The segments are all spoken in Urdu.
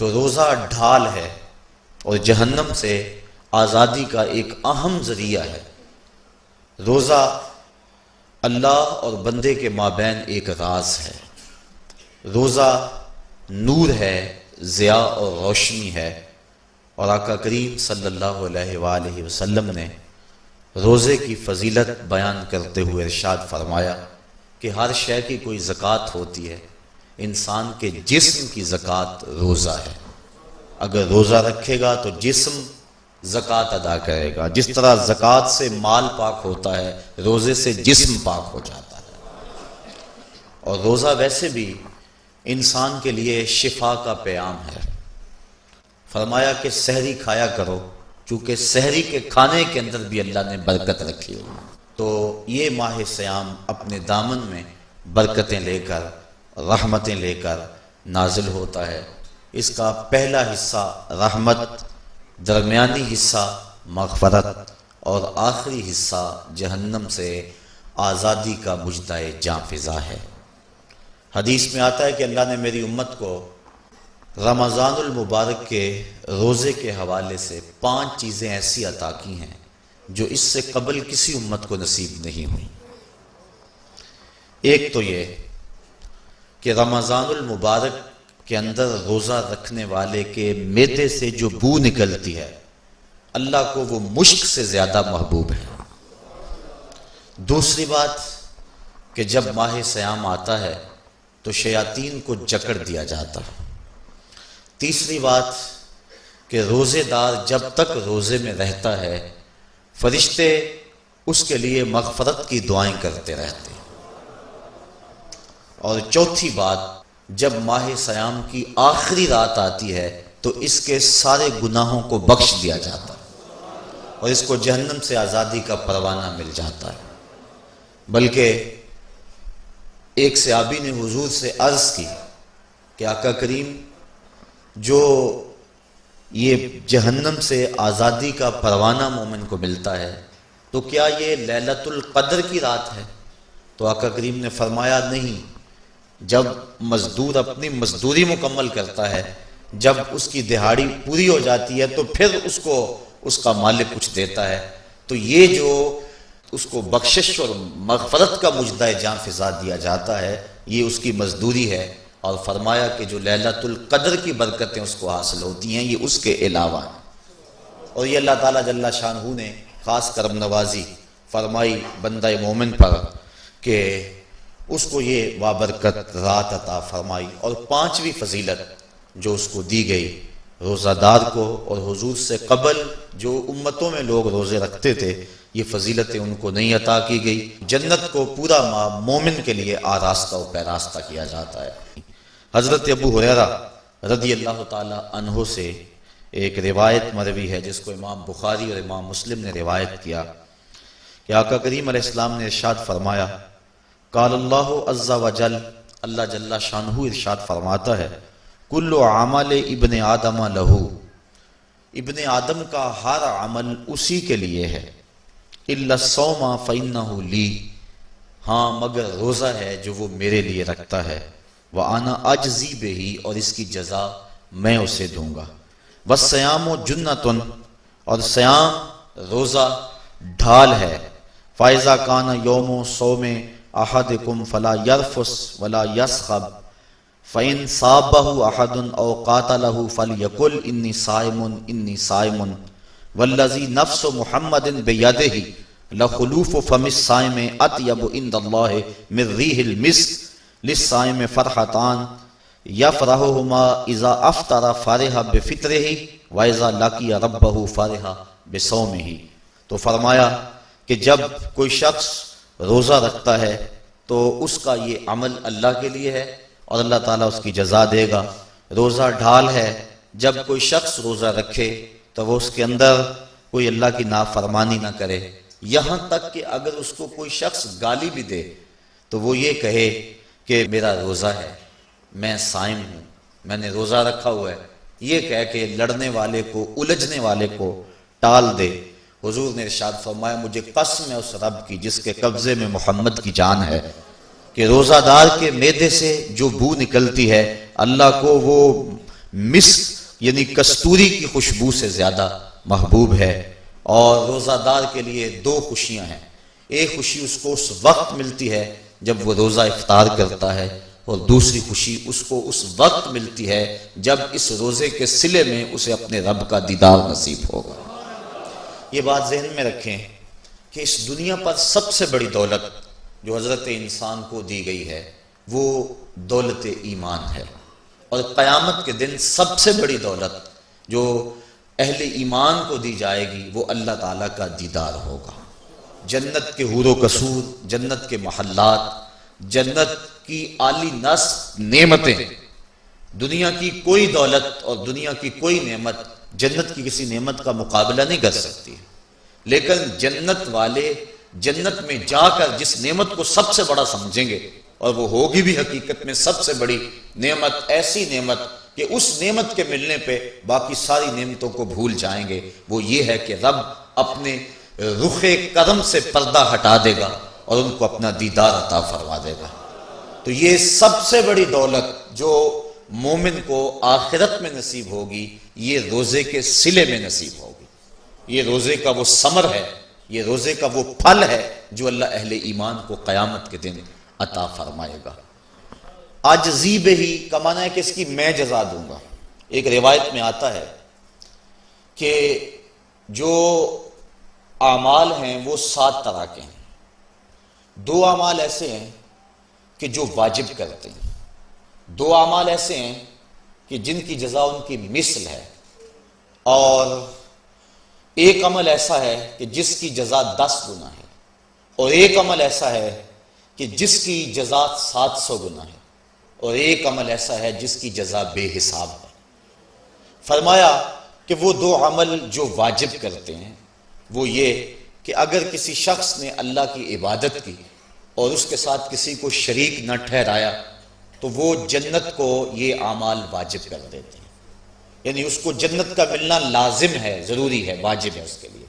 تو روزہ ڈھال ہے اور جہنم سے آزادی کا ایک اہم ذریعہ ہے۔ روزہ اللہ اور بندے کے مابین ایک راز ہے۔ روزہ نور ہے، ضیاء اور روشنی ہے، اور آقا کریم صلی اللہ علیہ وآلہ وسلم نے روزے کی فضیلت بیان کرتے ہوئے ارشاد فرمایا کہ ہر شے کی کوئی زکوٰۃ ہوتی ہے، انسان کے جسم کی زکوٰۃ روزہ ہے۔ اگر روزہ رکھے گا تو جسم زکوٰۃ ادا کرے گا، جس طرح زکوٰۃ سے مال پاک ہوتا ہے، روزے سے جسم پاک ہو جاتا ہے۔ اور روزہ ویسے بھی انسان کے لیے شفا کا پیام ہے۔ فرمایا کہ سحری کھایا کرو، چونکہ سحری کے کھانے کے اندر بھی اللہ نے برکت رکھی ہے۔ تو یہ ماہ سیام اپنے دامن میں برکتیں لے کر، رحمتیں لے کر نازل ہوتا ہے۔ اس کا پہلا حصہ رحمت، درمیانی حصہ مغفرت، اور آخری حصہ جہنم سے آزادی کا مژدہ جاں فضا ہے۔ حدیث میں آتا ہے کہ اللہ نے میری امت کو رمضان المبارک کے روزے کے حوالے سے 5 چیزیں ایسی عطا کی ہیں جو اس سے قبل کسی امت کو نصیب نہیں ہوئی۔ ایک تو یہ کہ رمضان المبارک کے اندر روزہ رکھنے والے کے معدے سے جو بو نکلتی ہے، اللہ کو وہ مشک سے زیادہ محبوب ہے۔ دوسری بات کہ جب ماہ سیام آتا ہے تو شیاطین کو جکڑ دیا جاتا ہے۔ تیسری بات کہ روزے دار جب تک روزے میں رہتا ہے، فرشتے اس کے لیے مغفرت کی دعائیں کرتے رہتے ہیں۔ اور چوتھی بات، جب ماہ سیام کی آخری رات آتی ہے تو اس کے سارے گناہوں کو بخش دیا جاتا ہے اور اس کو جہنم سے آزادی کا پروانہ مل جاتا ہے۔ بلکہ ایک صحابی نے حضور سے عرض کی کہ آقا کریم، جو یہ جہنم سے آزادی کا پروانہ مومن کو ملتا ہے تو کیا یہ لیلۃ القدر کی رات ہے؟ تو آقا کریم نے فرمایا نہیں، جب مزدور اپنی مزدوری مکمل کرتا ہے، جب اس کی دہاڑی پوری ہو جاتی ہے تو پھر اس کو اس کا مالک کچھ دیتا ہے، تو یہ جو اس کو بخشش اور مغفرت کا مژدہ جاں فضا دیا جاتا ہے، یہ اس کی مزدوری ہے۔ اور فرمایا کہ جو لیلۃ القدر کی برکتیں اس کو حاصل ہوتی ہیں، یہ اس کے علاوہ ہیں۔ اور یہ اللہ تعالیٰ جل شانہ نے خاص کرم نوازی فرمائی بندہ مومن پر کہ اس کو یہ بابرکت رات عطا فرمائی۔ اور 5ویں فضیلت جو اس کو دی گئی روزہ دار کو، اور حضور سے قبل جو امتوں میں لوگ روزے رکھتے تھے، یہ فضیلتیں ان کو نہیں عطا کی گئی۔ جنت کو پورا مومن کے لیے آراستہ و پیراستہ کیا جاتا ہے۔ حضرت ابو ہریرہ رضی اللہ تعالی عنہ سے ایک روایت مروی ہے جس کو امام بخاری اور امام مسلم نے روایت کیا کہ آقا کریم علیہ السلام نے ارشاد فرمایا، قال اللہ عز وجل، اللہ جل شانہ ارشاد فرماتا ہے، کل عمل ابن آدم لہو، ابن آدم کا ہر عمل اسی کے لیے ہے، الا الصوم فانہ لی، ہاں مگر روزہ ہے جو وہ میرے لیے رکھتا ہے، وَأَنَا أَجْزِي بِهِ، اور اس کی جزا میں اسے دوں گا، وَالصِّيَامُ جُنَّةٌ، اور سیام روزہ ڈھال ہے، فَإِذَا كَانَ يَوْمُ صَوْمِ أَحَدِكُمْ فَلَا يَرْفُثْ وَلَا يَسْخَبْ فَإِنْ صَابَهُ أَحَدٌ أَوْ قَاتَلَهُ فَلْيَقُلْ إِنِّي صَائِمٌ إِنِّي صَائِمٌ وَالَّذِي نَفْسُ مُحَمَّدٍ بِيَدِهِ لَخُلُوفُ فَمِ الصَّائِمِ أَطْيَبُ عِندَ اللَّهِ مِنْ رِيحِ الْمِسْكِ للصائم فرحتان یفرحهما اذا افطر فرح بفطره واذا لقی ربه فرح بصومه۔ تو فرمایا کہ جب کوئی شخص روزہ رکھتا ہے تو اس کا یہ عمل اللہ کے لیے ہے اور اللہ تعالیٰ اس کی جزا دے گا۔ روزہ ڈھال ہے، جب کوئی شخص روزہ رکھے تو وہ اس کے اندر کوئی اللہ کی نافرمانی نہ کرے، یہاں تک کہ اگر اس کو کوئی شخص گالی بھی دے تو وہ یہ کہے کہ میرا روزہ ہے، میں صائم ہوں، میں نے روزہ رکھا ہوا ہے، یہ کہہ کے لڑنے والے کو، الجھنے والے کو ٹال دے۔ حضور نے ارشاد فرمایا، مجھے قسم ہے اس رب کی جس کے قبضے میں محمد کی جان ہے، کہ روزہ دار کے معدے سے جو بو نکلتی ہے اللہ کو وہ مسک یعنی کستوری کی خوشبو سے زیادہ محبوب ہے۔ اور روزہ دار کے لیے دو خوشیاں ہیں، ایک خوشی اس کو اس وقت ملتی ہے جب وہ روزہ افطار کرتا ہے، اور دوسری خوشی اس کو اس وقت ملتی ہے جب اس روزے کے صلے میں اسے اپنے رب کا دیدار نصیب ہوگا۔ یہ بات ذہن میں رکھیں کہ اس دنیا پر سب سے بڑی دولت جو حضرت انسان کو دی گئی ہے وہ دولت ایمان ہے، اور قیامت کے دن سب سے بڑی دولت جو اہل ایمان کو دی جائے گی وہ اللہ تعالیٰ کا دیدار ہوگا۔ جنت کے حور و قصور، جنت کے محلات، جنت کی اعلی نصب نعمتیں، دنیا کی کوئی دولت اور دنیا کی کوئی نعمت جنت کی کسی نعمت کا مقابلہ نہیں کر سکتی، لیکن جنت والے جنت میں جا کر جس نعمت کو سب سے بڑا سمجھیں گے، اور وہ ہوگی بھی حقیقت میں سب سے بڑی نعمت، ایسی نعمت کہ اس نعمت کے ملنے پہ باقی ساری نعمتوں کو بھول جائیں گے، وہ یہ ہے کہ رب اپنے رخ کرم سے پردہ ہٹا دے گا اور ان کو اپنا دیدار عطا فرما دے گا۔ تو یہ سب سے بڑی دولت جو مومن کو آخرت میں نصیب ہوگی یہ روزے کے صلے میں نصیب ہوگی، یہ روزے کا وہ ثمر ہے، یہ روزے کا وہ پھل ہے جو اللہ اہل ایمان کو قیامت کے دن عطا فرمائے گا۔ عاجزی بہی کا معنی ہے کہ اس کی میں جزا دوں گا۔ ایک روایت میں آتا ہے کہ جو اعمال ہیں وہ 7 طرح کے ہیں، 2 اعمال ایسے ہیں کہ جو واجب کرتے ہیں، 2 اعمال ایسے ہیں کہ جن کی جزا ان کی مثل ہے، اور ایک عمل ایسا ہے کہ جس کی جزا 10 گنا ہے، اور ایک عمل ایسا ہے کہ جس کی جزا 700 گنا ہے، اور ایک عمل ایسا ہے جس کی جزا بے حساب ہے۔ فرمایا کہ وہ 2 عمل جو واجب کرتے ہیں وہ یہ کہ اگر کسی شخص نے اللہ کی عبادت کی اور اس کے ساتھ کسی کو شریک نہ ٹھہرایا تو وہ جنت کو یہ اعمال واجب کر دیتے ہیں، یعنی اس کو جنت کا ملنا لازم ہے، ضروری ہے، واجب ہے اس کے لیے۔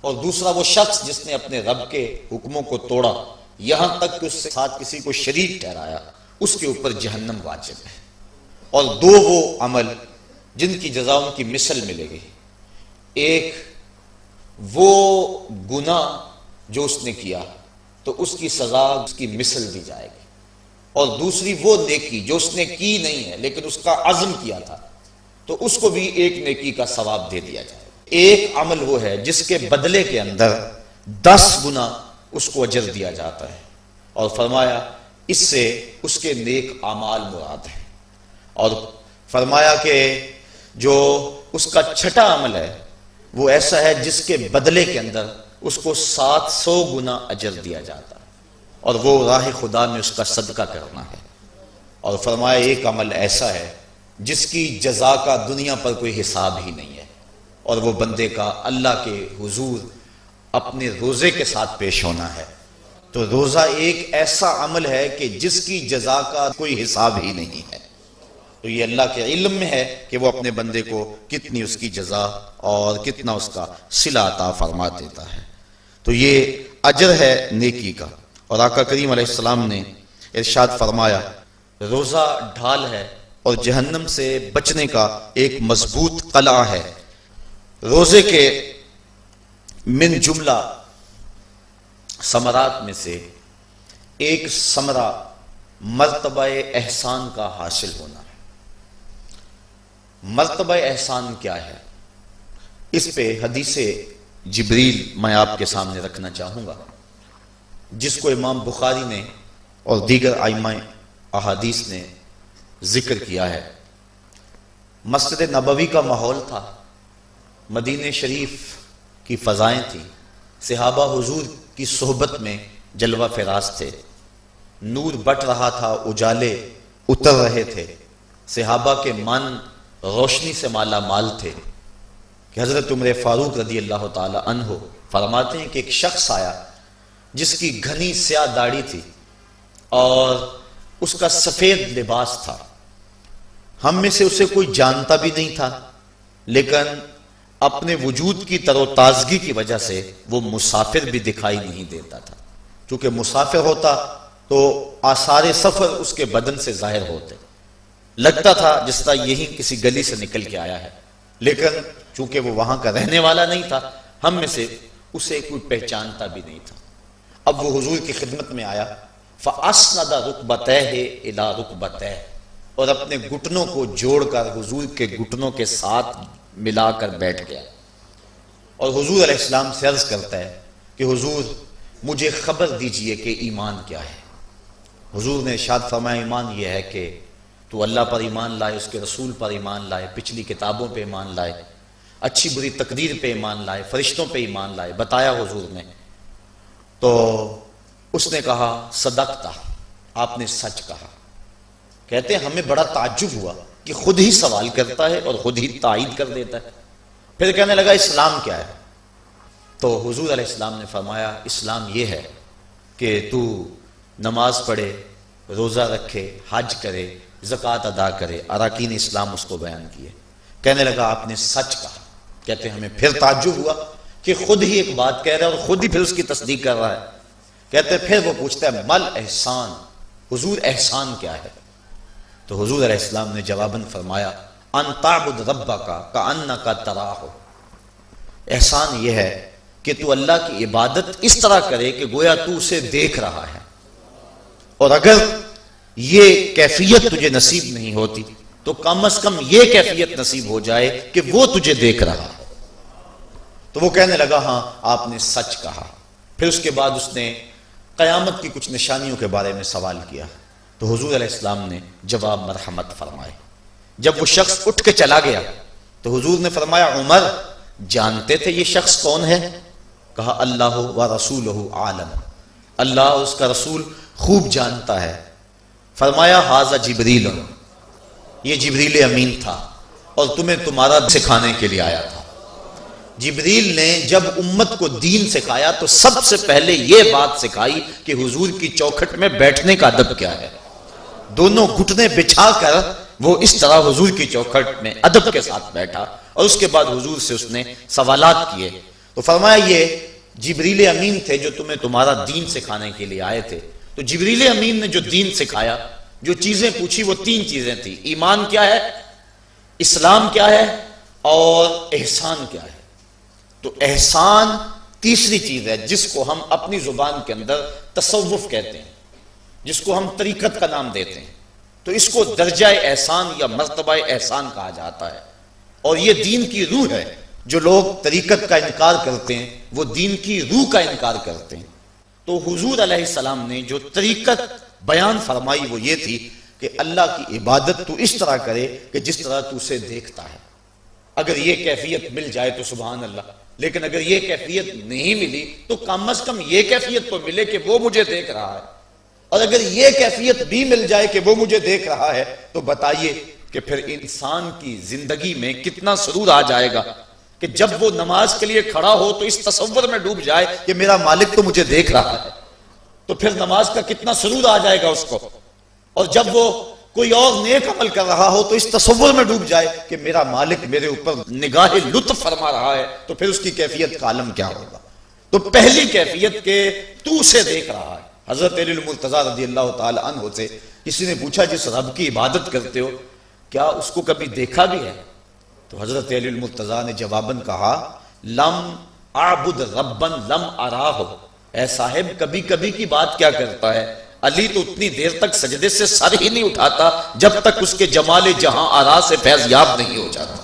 اور دوسرا وہ شخص جس نے اپنے رب کے حکموں کو توڑا یہاں تک کہ اس کے ساتھ کسی کو شریک ٹھہرایا، اس کے اوپر جہنم واجب ہے۔ اور 2 وہ عمل جن کی جزا ان کی مثل ملے گی، ایک وہ گناہ جو اس نے کیا تو اس کی سزا اس کی مثل دی جائے گی، اور دوسری وہ نیکی جو اس نے کی نہیں ہے لیکن اس کا عزم کیا تھا تو اس کو بھی ایک نیکی کا ثواب دے دیا جائے گا۔ ایک عمل وہ ہے جس کے بدلے کے اندر 10 گنا اس کو اجر دیا جاتا ہے، اور فرمایا اس سے اس کے نیک اعمال مراد ہیں، اور فرمایا کہ جو اس کا چھٹا عمل ہے وہ ایسا ہے جس کے بدلے کے اندر اس کو 700 گنا اجر دیا جاتا ہے، اور وہ راہ خدا میں اس کا صدقہ کرنا ہے۔ اور فرمایا ایک عمل ایسا ہے جس کی جزا کا دنیا پر کوئی حساب ہی نہیں ہے، اور وہ بندے کا اللہ کے حضور اپنے روزے کے ساتھ پیش ہونا ہے۔ تو روزہ ایک ایسا عمل ہے کہ جس کی جزا کا کوئی حساب ہی نہیں ہے، تو یہ اللہ کے علم میں ہے کہ وہ اپنے بندے کو کتنی اس کی جزا اور کتنا اس کا صلہ عطا فرما دیتا ہے۔ تو یہ اجر ہے نیکی کا۔ اور آقا کریم علیہ السلام نے ارشاد فرمایا روزہ ڈھال ہے اور جہنم سے بچنے کا ایک مضبوط قلعہ ہے۔ روزے کے من جملہ ثمرات میں سے ایک ثمرہ مرتبہ احسان کا حاصل ہونا ہے۔ مرتبہ احسان کیا ہے؟ اس پہ حدیث جبریل میں آپ کے سامنے رکھنا چاہوں گا، جس کو امام بخاری نے اور دیگر ائمہ احادیث نے ذکر کیا ہے۔ مسجد نبوی کا ماحول تھا، مدینہ شریف کی فضائیں تھیں، صحابہ حضور کی صحبت میں جلوہ فراز تھے، نور بٹ رہا تھا، اجالے اتر رہے تھے، صحابہ کے من روشنی سے مالا مال تھے کہ حضرت عمر فاروق رضی اللہ تعالی عنہ فرماتے ہیں کہ ایک شخص آیا جس کی گھنی سیاہ داڑھی تھی اور اس کا سفید لباس تھا، ہم میں سے اسے کوئی جانتا بھی نہیں تھا، لیکن اپنے وجود کی تر و تازگی کی وجہ سے وہ مسافر بھی دکھائی نہیں دیتا تھا، کیونکہ مسافر ہوتا تو آثار سفر اس کے بدن سے ظاہر ہوتے، لگتا تھا جس طرح یہی کسی گلی سے نکل کے آیا ہے، لیکن چونکہ وہ وہاں کا رہنے والا نہیں تھا، ہم میں سے اسے کوئی پہچانتا بھی نہیں تھا۔ اب وہ حضور کی خدمت میں آیا، فَأَسْنَدَ رُكْبَتَيْهِ إِلَىٰ رُكْبَتَيْهِ، اور اپنے گھٹنوں کو جوڑ کر حضور کے گھٹنوں کے ساتھ ملا کر بیٹھ گیا، اور حضور علیہ السلام سے عرض کرتا ہے کہ حضور مجھے خبر دیجئے کہ ایمان کیا ہے۔ حضور نے ارشاد فرمایا ایمان یہ ہے کہ تو اللہ پر ایمان لائے، اس کے رسول پر ایمان لائے، پچھلی کتابوں پہ ایمان لائے، اچھی بری تقدیر پہ ایمان لائے، فرشتوں پہ ایمان لائے، بتایا حضور نے۔ تو اس نے کہا صدقتا، آپ نے سچ کہا۔ کہتے ہیں ہمیں بڑا تعجب ہوا کہ خود ہی سوال کرتا ہے اور خود ہی تائید کر دیتا ہے۔ پھر کہنے لگا اسلام کیا ہے؟ تو حضور علیہ السلام نے فرمایا اسلام یہ ہے کہ تو نماز پڑھے، روزہ رکھے، حج کرے، زکوٰۃ ادا کرے، اراکین اسلام اس کو بیان کیے۔ کہنے لگا آپ نے سچ کہا۔ کہتے ہیں ہمیں پھر تعجب ہوا کہ خود ہی ایک بات کہہ رہا ہے اور خود ہی پھر اس کی تصدیق کر رہا ہے۔ کہتے ہیں پھر وہ پوچھتا ہے مل احسان، حضور احسان کیا ہے؟ تو حضور علیہ السلام نے جواباً فرمایا ان تعبد ربک کأنک تراہ، احسان یہ ہے کہ تو اللہ کی عبادت اس طرح کرے کہ گویا تو اسے دیکھ رہا ہے، اور اگر یہ کیفیت تجھے نصیب نہیں ہوتی تو کم از کم یہ کیفیت نصیب ہو جائے کہ وہ تجھے دیکھ رہا ہے۔ تو وہ کہنے لگا ہاں آپ نے سچ کہا۔ پھر اس کے بعد اس نے قیامت کی کچھ نشانیوں کے بارے میں سوال کیا، تو حضور علیہ السلام نے جواب مرحمت فرمائے۔ جب وہ شخص اٹھ کے چلا گیا تو حضور نے فرمایا عمر جانتے تھے یہ شخص کون ہے؟ کہا اللہ و رسولہ عالم، اللہ اس کا رسول خوب جانتا ہے۔ فرمایا ھذا جبریل، یہ جبریل امین تھا اور تمہیں تمہارا سکھانے کے لیے آیا تھا۔ جبریل نے جب امت کو دین سکھایا تو سب سے پہلے یہ بات سکھائی کہ حضور کی چوکھٹ میں بیٹھنے کا ادب کیا ہے۔ دونوں گھٹنے بچھا کر وہ اس طرح حضور کی چوکھٹ میں ادب کے ساتھ بیٹھا، اور اس کے بعد حضور سے اس نے سوالات کیے۔ تو فرمایا یہ جبریل امین تھے جو تمہیں تمہارا دین سکھانے کے لیے آئے تھے۔ تو جبریل امین نے جو دین سکھایا، جو چیزیں پوچھی وہ تین چیزیں تھیں، ایمان کیا ہے، اسلام کیا ہے اور احسان کیا ہے۔ تو احسان تیسری چیز ہے جس کو ہم اپنی زبان کے اندر تصوف کہتے ہیں، جس کو ہم طریقت کا نام دیتے ہیں۔ تو اس کو درجہ احسان یا مرتبہ احسان کہا جاتا ہے، اور یہ دین کی روح ہے۔ جو لوگ طریقت کا انکار کرتے ہیں وہ دین کی روح کا انکار کرتے ہیں۔ تو حضور علیہ السلام نے جو طریقت بیان فرمائی وہ یہ تھی کہ اللہ کی عبادت تو اس طرح کرے کہ جس طرح تو اسے دیکھتا ہے۔ اگر یہ کیفیت مل جائے تو سبحان اللہ، لیکن اگر یہ کیفیت نہیں ملی تو کم از کم یہ کیفیت تو ملے کہ وہ مجھے دیکھ رہا ہے، اور اگر یہ کیفیت بھی مل جائے کہ وہ مجھے دیکھ رہا ہے تو بتائیے کہ پھر انسان کی زندگی میں کتنا سرور آ جائے گا کہ جب وہ نماز کے لیے کھڑا ہو تو اس تصور میں ڈوب جائے کہ میرا مالک تو مجھے دیکھ رہا ہے، تو پھر نماز کا کتنا سرور آ جائے گا اس کو۔ اور جب وہ کوئی اور نیک عمل کر رہا ہو تو اس تصور میں ڈوب جائے کہ میرا مالک میرے اوپر نگاہ لطف فرما رہا ہے، تو پھر اس کی کیفیت کا عالم کیا ہوگا۔ تو پہلی کیفیت کہ تو اسے دیکھ رہا ہے۔ حضرت علی المرتضیٰ رضی اللہ تعالی عنہ سے کسی نے پوچھا جس رب کی عبادت کرتے ہو کیا اس کو کبھی دیکھا بھی ہے؟ تو حضرت علی المرتضیٰ نے جواباً کہا لم اعبد ربا لم اراہ، اے صاحب کبھی کبھی کی بات کیا کرتا ہے، علی تو اتنی دیر تک سجدے سے سر ہی نہیں اٹھاتا جب تک اس کے جمال جہاں آرا سے فیض یاب نہیں ہو جاتا۔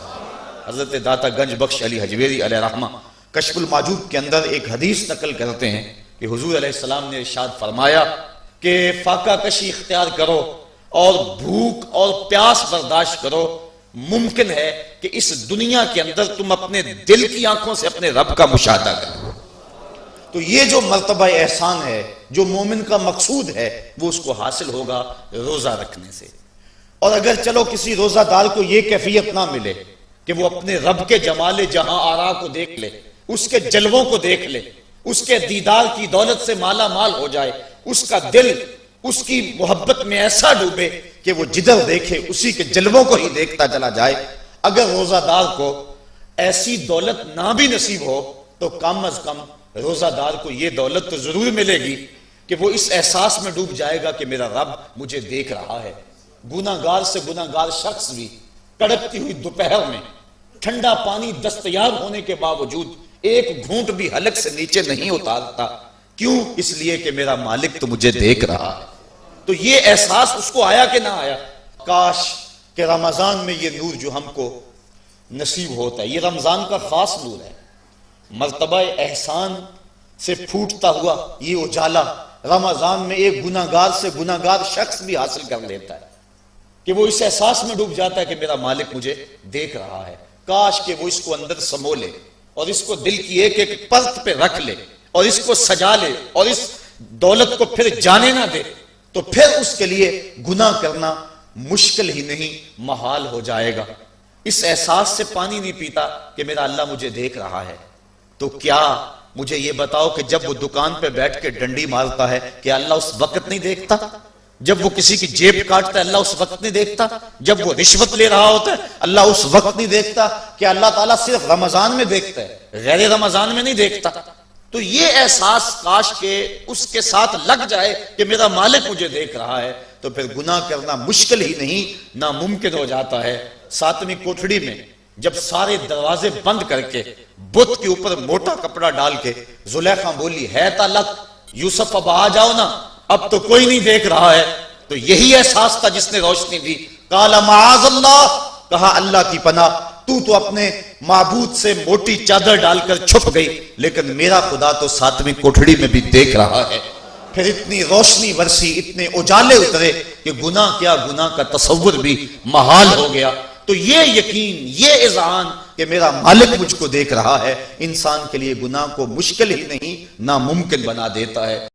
حضرت داتا گنج بخش علی حجویری علیہ رحمہ کشف المعجوب کے اندر ایک حدیث نقل کرتے ہیں کہ حضور علیہ السلام نے ارشاد فرمایا کہ فاقہ کشی اختیار کرو اور بھوک اور پیاس برداشت کرو، ممکن ہے کہ اس دنیا کے اندر تم اپنے دل کی آنکھوں سے اپنے رب کا مشاہدہ کرو۔ تو یہ جو مرتبہ احسان ہے، جو مومن کا مقصود ہے، وہ اس کو حاصل ہوگا روزہ رکھنے سے۔ اور اگر چلو کسی روزہ دار کو یہ کیفیت نہ ملے کہ وہ اپنے رب کے جمال جہاں آرا کو دیکھ لے، اس کے جلووں کو دیکھ لے، اس کے دیدار کی دولت سے مالا مال ہو جائے، اس کا دل اس کی محبت میں ایسا ڈوبے کہ وہ جدھر دیکھے اسی کے جلووں کو ہی دیکھتا چلا جائے، اگر روزہ دار کو ایسی دولت نہ بھی نصیب ہو تو کم از کم روزہ دار کو یہ دولت تو ضرور ملے گی کہ وہ اس احساس میں ڈوب جائے گا کہ میرا رب مجھے دیکھ رہا ہے، گناہگار سے گناہگار شخص بھی کڑکتی ہوئی دوپہر میں ٹھنڈا پانی دستیاب ہونے کے باوجود ایک گھونٹ بھی حلق سے نیچے نہیں اتارتا. کیوں؟ اس لیے کہ میرا مالک تو مجھے دیکھ رہا ہے. تو یہ احساس اس کو آیا کہ نہ آیا؟ کاش کہ رمضان میں یہ نور جو ہم کو نصیب ہوتا ہے، یہ رمضان کا خاص نور ہے. مرتبہ احسان سے پھوٹتا ہوا یہ اجالا رمضان میں ایک گناہگار سے گناہگار شخص بھی حاصل کر لیتا ہے کہ وہ اس احساس میں ڈوب جاتا ہے کہ میرا مالک مجھے دیکھ رہا ہے. کاش کہ وہ اس کو اندر سمو لے اور اس کو دل کی ایک ایک پرت پہ رکھ لے اور اس کو سجا لے اور اس دولت کو پھر جانے نہ دے، تو پھر اس کے لیے گناہ کرنا مشکل ہی نہیں محال ہو جائے گا. اس احساس سے پانی نہیں پیتا کہ میرا اللہ مجھے دیکھ رہا ہے. تو کیا مجھے یہ بتاؤ کہ جب وہ دکان پہ بیٹھ کے ڈنڈی مارتا ہے کہ اللہ اس وقت نہیں دیکھتا؟ جب وہ کسی کی جیب کاٹتا ہے اللہ اس وقت نہیں دیکھتا؟ جب وہ رشوت لے رہا ہوتا ہے اللہ اس وقت نہیں دیکھتا؟ کہ اللہ تعالیٰ صرف رمضان میں دیکھتا ہے، غیر رمضان میں نہیں دیکھتا؟ تو یہ احساس کاش کہ اس کے ساتھ لگ جائے کہ میرا مالک مجھے دیکھ رہا ہے، تو پھر گناہ کرنا مشکل ہی نہیں ناممکن ہو جاتا ہے. 7ویں کوٹھڑی میں جب سارے دروازے بند کر کے بت کے اوپر موٹا کپڑا ڈال کے زلیخا بولی ہے تلک یوسف اب آ جاؤ نا، اب تو کوئی نہیں دیکھ رہا ہے، تو یہی احساس تھا جس نے روشنی دی. قال معاذ اللہ، کہا اللہ کی پناہ، تو اپنے معبود سے موٹی چادر ڈال کر چھپ گئی، لیکن میرا خدا تو 7ویں کوٹھڑی میں بھی دیکھ رہا ہے. پھر اتنی روشنی برسی، اتنے اجالے اترے کہ گناہ کیا، گناہ کا تصور بھی محال ہو گیا. تو یہ یقین، یہ اذعان کہ میرا مالک مجھ کو دیکھ رہا ہے، انسان کے لیے گناہ کو مشکل ہی نہیں ناممکن بنا دیتا ہے.